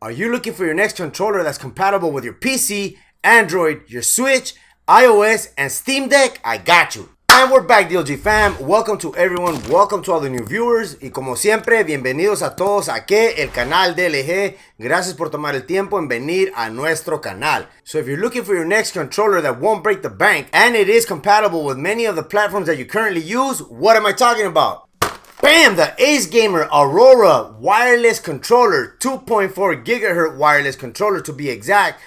Are you looking for your next controller that's compatible with your PC, Android, your Switch, iOS, and Steam Deck? I got you. And we're back, DLG fam. Welcome to everyone. Welcome to all the new viewers. Y como siempre, bienvenidos a todos a el canal DLG. Gracias por tomar el tiempo en venir a nuestro canal. So if you're looking for your next controller that won't break the bank, and it is compatible with many of the platforms that you currently use, what am I talking about? Bam! The ACEGAMER Aurora wireless controller, 2.4 gigahertz wireless controller to be exact.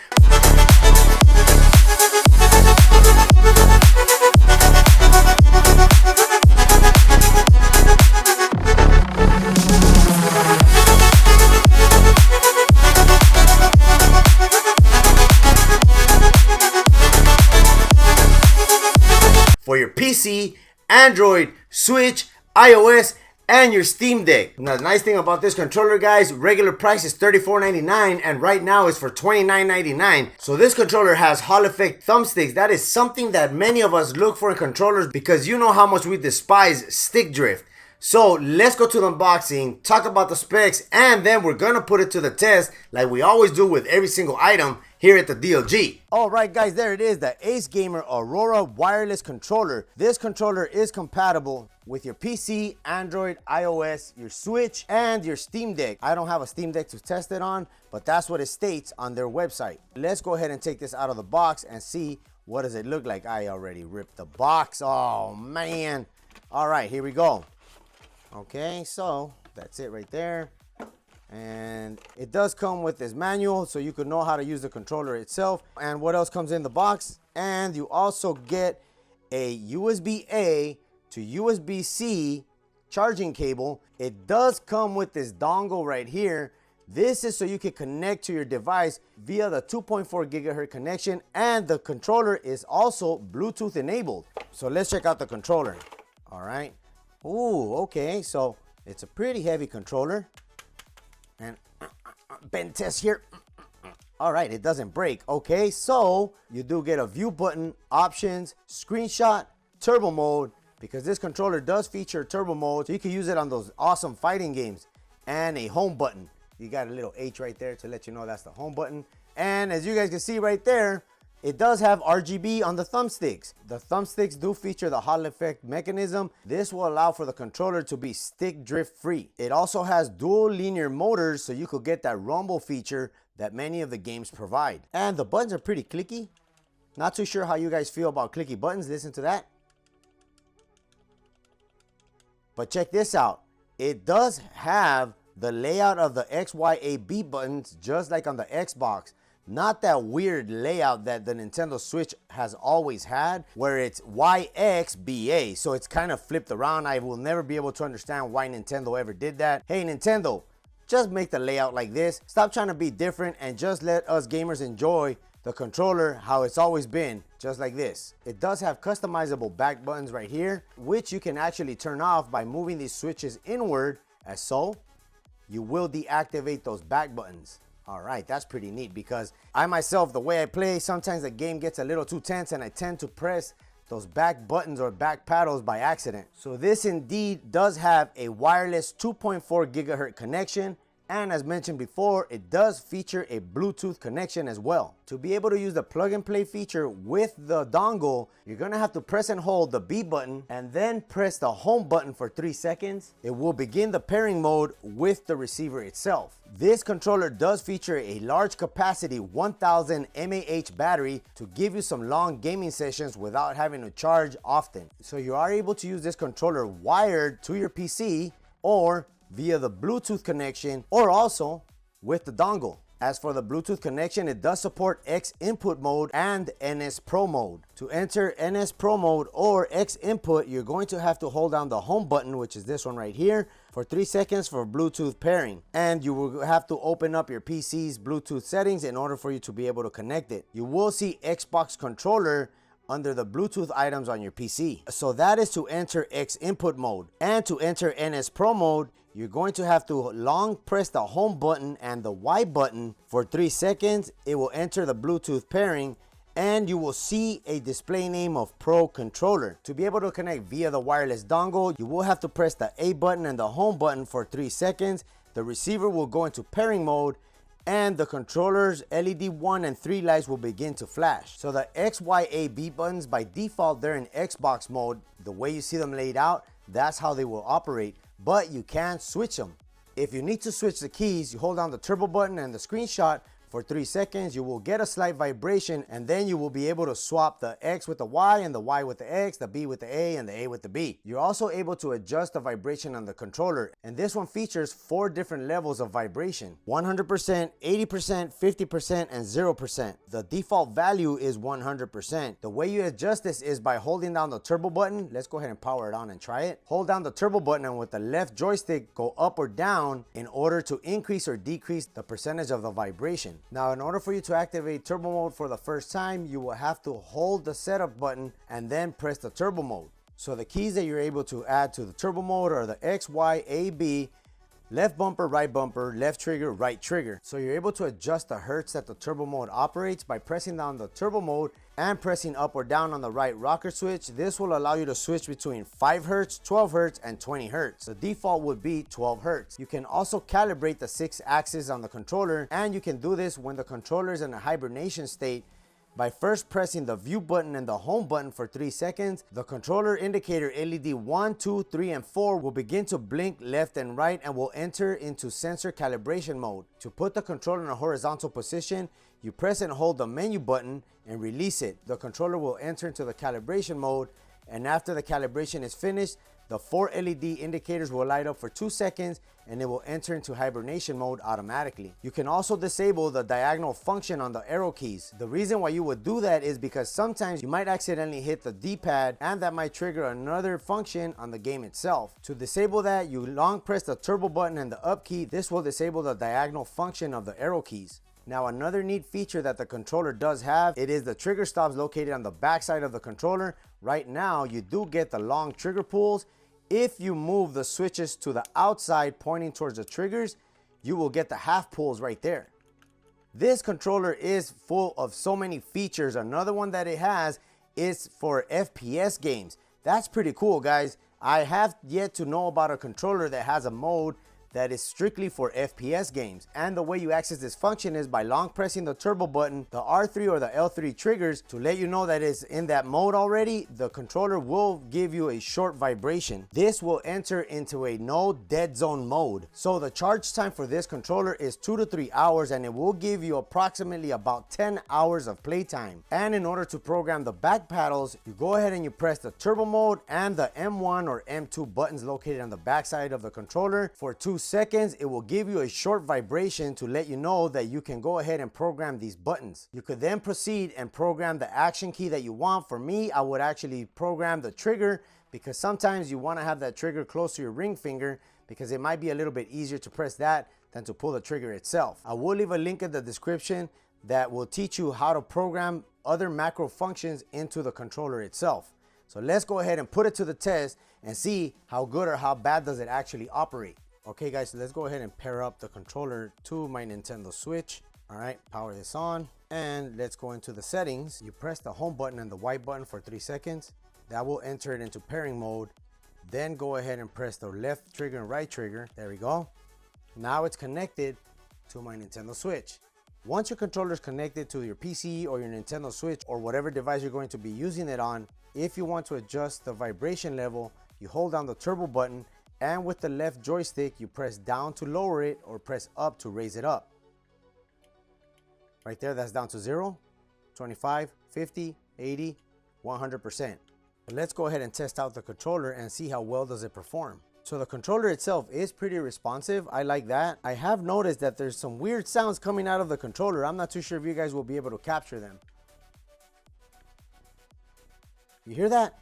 For your PC, Android, Switch, iOS, and your Steam Deck. Now, the nice thing about this controller, guys, regular price is $34.99 and right now it's for $29.99. So this controller has Hall effect thumbsticks. That is something that many of us look for in controllers because you know how much we despise stick drift. So let's go to the unboxing, talk about the specs, and then we're gonna put it to the test like we always do with every single item here at the DLG. Alright guys, there it is, the ACEGAMER Aurora wireless controller. This controller is compatible with your PC, Android, iOS, your Switch, and your Steam Deck. I don't have a Steam Deck to test it on, but that's what it states on their website. Let's go ahead and take this out of the box and see what does it look like. I already ripped the box. Oh man. Alright, here we go. Okay, so that's it right there. And it does come with this manual so you can know how to use the controller itself. And what else comes in the box? And you also get a USB-A to USB-C charging cable. It does come with this dongle right here. This is so you can connect to your device via the 2.4 gigahertz connection, and the controller is also Bluetooth enabled. So let's check out the controller. All right. Ooh, okay, so it's a pretty heavy controller. And bend test here. All right, it doesn't break. Okay, so you do get a view button, options, screenshot, turbo mode, because this controller does feature turbo mode, so you can use it on those awesome fighting games, and a home button. You got a little H right there to let you know that's the home button. And as you guys can see right there, it does have RGB on the thumbsticks. The thumbsticks do feature the Hall effect mechanism. This will allow for the controller to be stick drift free. It also has dual linear motors, so you could get that rumble feature that many of the games provide. And the buttons are pretty clicky. Not too sure how you guys feel about clicky buttons. Listen to that. But check this out. It does have the layout of the X, Y, A, B buttons just like on the Xbox. Not that weird layout that the Nintendo Switch has always had, where it's YXBA. So it's kind of flipped around. I will never be able to understand why Nintendo ever did that. Hey, Nintendo, just make the layout like this. Stop trying to be different and just let us gamers enjoy the controller how it's always been, just like this. It does have customizable back buttons right here, which you can actually turn off by moving these switches inward, as so. You will deactivate those back buttons. All right, that's pretty neat because I myself, the way I play, sometimes the game gets a little too tense and I tend to press those back buttons or back paddles by accident. So this indeed does have a wireless 2.4 gigahertz connection. And as mentioned before, it does feature a Bluetooth connection as well. To be able to use the plug and play feature with the dongle, you're gonna have to press and hold the B button and then press the home button for 3 seconds. It will begin the pairing mode with the receiver itself. This controller does feature a large capacity 1000 mAh battery to give you some long gaming sessions without having to charge often. So you are able to use this controller wired to your PC or via the Bluetooth connection, or also with the dongle. As for the Bluetooth connection, it does support X input mode and NS Pro mode. To enter NS Pro mode or X input, you're going to have to hold down the home button, which is this one right here, for 3 seconds for Bluetooth pairing. And you will have to open up your PC's Bluetooth settings in order for you to be able to connect it. You will see Xbox controller under the Bluetooth items on your PC. So that is to enter X input mode. And to enter NS Pro mode, you're going to have to long press the home button and the Y button for 3 seconds. It will enter the Bluetooth pairing and you will see a display name of Pro Controller. To be able to connect via the wireless dongle, you will have to press the A button and the home button for 3 seconds. The receiver will go into pairing mode and the controller's LED 1 and 3 lights will begin to flash. So the X, Y, A, B buttons, by default, they're in Xbox mode. The way you see them laid out, that's how they will operate, but you can switch them. If you need to switch the keys, you hold down the turbo button and the screenshot for 3 seconds. You will get a slight vibration, and then you will be able to swap the X with the Y and the Y with the X, the B with the A, and the A with the B. You're also able to adjust the vibration on the controller, and this one features 4 different levels of vibration: 100%, 80%, 50%, and 0%. The default value is 100%. The way you adjust this is by holding down the turbo button. Let's go ahead and power it on and try it. Hold down the turbo button, and with the left joystick, go up or down in order to increase or decrease the percentage of the vibration. Now, in order for you to activate turbo mode for the first time, you will have to hold the setup button and then press the turbo mode. So the keys that you're able to add to the turbo mode are the X, Y, A, B, left bumper, left trigger, right trigger. So you're able to adjust the hertz that the turbo mode operates by pressing down the turbo mode and pressing up or down on the right rocker switch. This will allow you to switch between 5 hertz, 12 hertz, and 20 hertz. The default would be 12 hertz. You can also calibrate the 6 axes on the controller, and you can do this when the controller is in a hibernation state by first pressing the view button and the home button for 3 seconds. The controller indicator LED 1, 2, 3, and 4 will begin to blink left and right and will enter into sensor calibration mode. To put the controller in a horizontal position, you press and hold the menu button and release it. The controller will enter into the calibration mode, and after the calibration is finished, the 4 LED indicators will light up for 2 seconds and it will enter into hibernation mode automatically. You can also disable the diagonal function on the arrow keys. The reason why you would do that is because sometimes you might accidentally hit the D-pad, and that might trigger another function on the game itself. To disable that, you long press the turbo button and the up key. This will disable the diagonal function of the arrow keys. Now, another neat feature that the controller does have, it is the trigger stops located on the back side of the controller. Right now, you do get the long trigger pulls. If you move the switches to the outside pointing towards the triggers, you will get the half pulls right there. This controller is full of so many features. Another one that it has is for FPS games. That's pretty cool, guys. I have yet to know about a controller that has a mode that is strictly for FPS games. And the way you access this function is by long pressing the turbo button, the R3 or the L3 triggers to let you know that it's in that mode already. The controller will give you a short vibration. This will enter into a no dead zone mode. So the charge time for this controller is 2 to 3 hours, and it will give you approximately about 10 hours of playtime. And in order to program the back paddles, you go ahead and you press the turbo mode and the M1 or M2 buttons located on the back side of the controller for 2 seconds. It will give you a short vibration to let you know that you can go ahead and program these buttons. You could then proceed and program the action key that you want. For me, I would actually program the trigger, because sometimes you want to have that trigger close to your ring finger, because it might be a little bit easier to press that than to pull the trigger itself. I will leave a link in the description that will teach you how to program other macro functions into the controller itself. So let's go ahead and put it to the test and see how good or how bad does it actually operate. Okay guys, so let's go ahead and pair up the controller to my Nintendo Switch. All right, power this on, and let's go into the settings. You press the home button and the white button for 3 seconds. That will enter it into pairing mode. Then go ahead and press the left trigger and right trigger. There we go. Now it's connected to my Nintendo Switch. Once your controller is connected to your PC or your Nintendo Switch or whatever device you're going to be using it on, if you want to adjust the vibration level, you hold down the turbo button, and with the left joystick, you press down to lower it or press up to raise it up. Right there, that's down to 0, 25, 50, 80, 100%. But let's go ahead and test out the controller and see how well does it perform. So the controller itself is pretty responsive. I like that. I have noticed that there's some weird sounds coming out of the controller. I'm not too sure if you guys will be able to capture them. You hear that?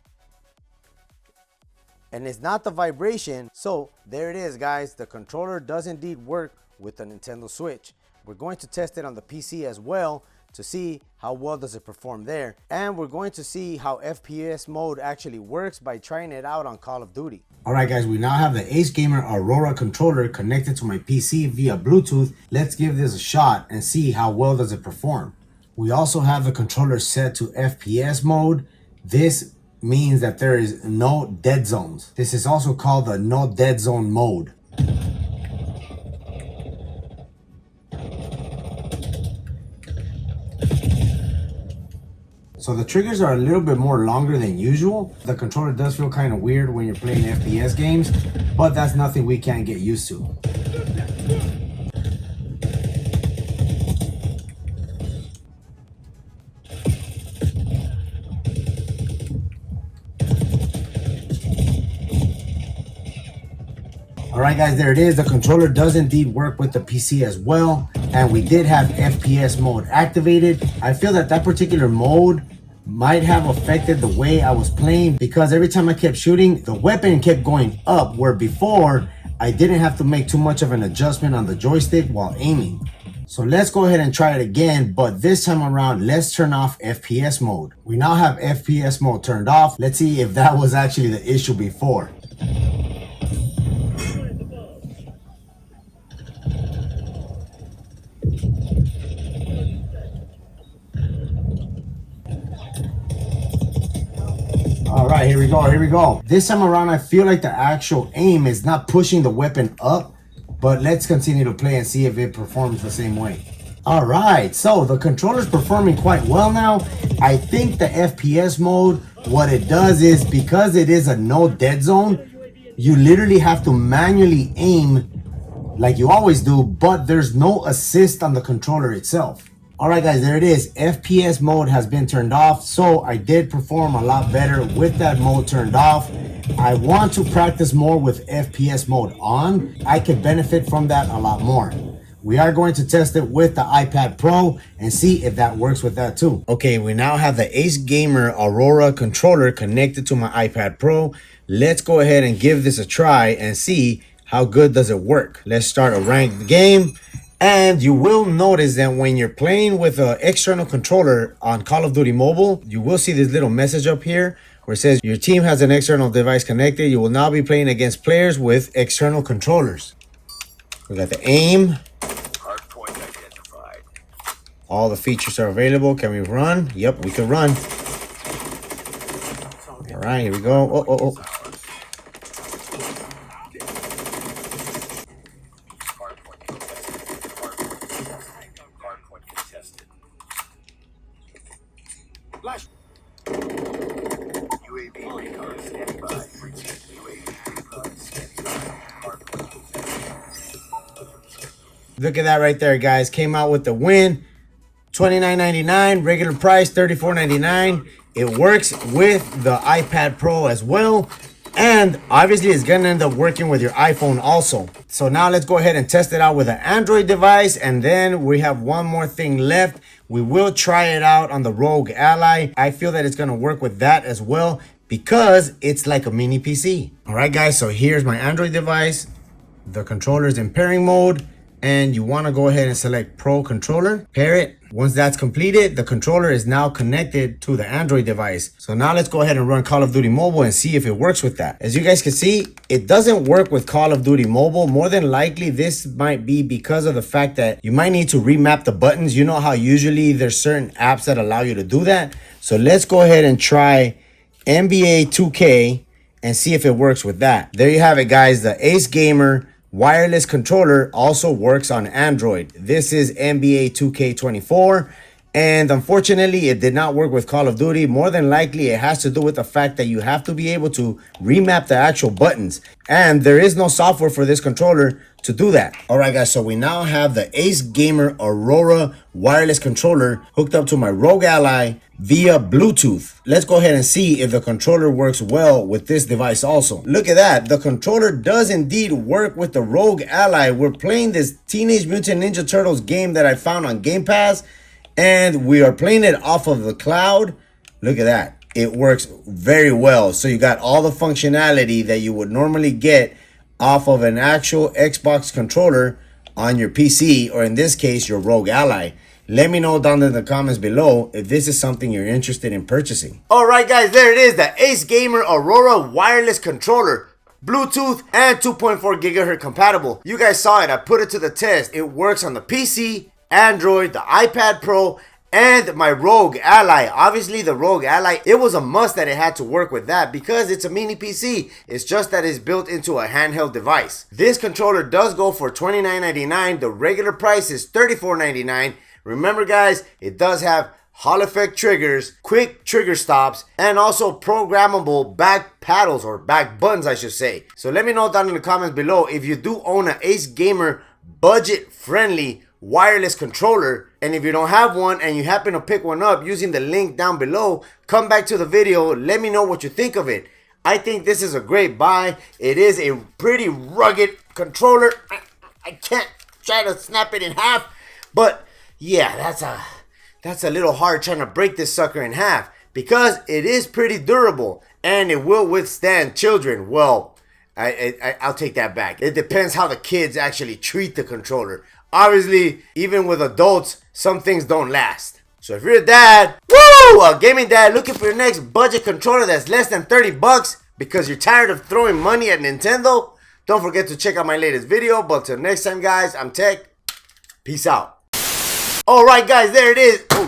And it's not the vibration. So there it is, guys. The controller does indeed work with the Nintendo Switch. We're going to test it on the PC as well to see how well does it perform there. And we're going to see how FPS mode actually works by trying it out on Call of Duty. All right, guys, we now have the ACEGAMER Aurora controller connected to my PC via Bluetooth. Let's give this a shot and see how well does it perform. We also have the controller set to FPS mode. This means that there is no dead zones. This is also called the no dead zone mode. So the triggers are a little bit more longer than usual. The controller does feel kind of weird when you're playing FPS games, but that's nothing we can't get used to. Alright guys, there it is. The controller does indeed work with the PC as well. And we did have FPS mode activated. I feel that that particular mode might have affected the way I was playing, because every time I kept shooting, the weapon kept going up, where before I didn't have to make too much of an adjustment on the joystick while aiming. So let's go ahead and try it again, but this time around, let's turn off FPS mode. We now have FPS mode turned off. Let's see if that was actually the issue before. All right, here we go. This time around, I feel like the actual aim is not pushing the weapon up, but let's continue to play and see if it performs the same way. All right, so the controller's performing quite well now. I think the FPS mode, what it does is, because it is a no dead zone, you literally have to manually aim like you always do, but there's no assist on the controller itself. All right guys, there it is. FPS mode has been turned off, so I did perform a lot better with that mode turned off. I want to practice more with FPS mode on. I could benefit from that a lot more. We are going to test it with the iPad Pro and see if that works with that too. Okay, we now have the ACEGAMER Aurora controller connected to my iPad Pro. Let's go ahead and give this a try and see how good does it work. Let's start a ranked game. And you will notice that when you're playing with an external controller on Call of Duty Mobile, you will see this little message up here where it says your team has an external device connected. You will now be playing against players with external controllers. We got the aim. Hardpoint identified. All the features are available. Can we run? Yep, we can run. All right, here we go. Oh. Look at that right there, guys. Came out with the win. $29.99, regular price $34.99. It works with the iPad Pro as well. And obviously it's gonna end up working with your iPhone also. So now let's go ahead and test it out with an Android device. And then we have one more thing left. We will try it out on the ROG Ally. I feel that it's gonna work with that as well, because it's like a mini PC. All right, guys, so here's my Android device. The controller's in pairing mode, and you wanna go ahead and select Pro Controller, pair it. Once that's completed, the controller is now connected to the Android device. So now let's go ahead and run Call of Duty Mobile and see if it works with that. As you guys can see, it doesn't work with Call of Duty Mobile. More than likely, this might be because of the fact that you might need to remap the buttons. You know how usually there's certain apps that allow you to do that. So let's go ahead and try NBA 2K and see if it works with that. There you have it, guys. The ACEGAMER wireless controller also works on Android. This is NBA 2K24, and unfortunately it did not work with Call of Duty. More than likely it has to do with the fact that you have to be able to remap the actual buttons, and there is no software for this controller to do that. All right, guys, so we now have the ACEGAMER Aurora wireless controller hooked up to my ROG Ally via Bluetooth. Let's go ahead and see if the controller works well with this device also. Look at that. The controller does indeed work with the ROG Ally. We're playing this Teenage Mutant Ninja Turtles game that I found on Game Pass, and we are playing it off of the cloud. Look at that. It works very well. So you got all the functionality that you would normally get off of an actual Xbox controller on your PC, or in this case, your ROG Ally. Let me know down in the comments below if this is something you're interested in purchasing. All right, guys, there it is, the ACEGAMER Aurora wireless controller. Bluetooth and 2.4 gigahertz compatible. You guys saw it. I put it to the test. It works on the PC, Android, the iPad Pro, and my ROG Ally. Obviously, the ROG Ally, it was a must that it had to work with that because it's a mini PC. It's just that it's built into a handheld device. This controller does go for $29.99. The regular price is $34.99. Remember, guys, it does have Hall effect triggers, quick trigger stops, and also programmable back paddles, or back buttons I should say. So let me know down in the comments below if you do own an ACEGAMER budget friendly wireless controller, and if you don't have one and you happen to pick one up using the link down below, come back to the video, let me know what you think of it. I think this is a great buy. It is a pretty rugged controller. I can't try to snap it in half, but yeah, that's a little hard trying to break this sucker in half, because it is pretty durable and it will withstand children. Well, I'll take that back. It depends how the kids actually treat the controller. Obviously, even with adults, some things don't last. So if you're a dad, a gaming dad looking for your next budget controller that's less than 30 bucks because you're tired of throwing money at Nintendo, don't forget to check out my latest video. But till next time, guys, I'm Tech. Peace out. Alright, guys, there it is. Oh,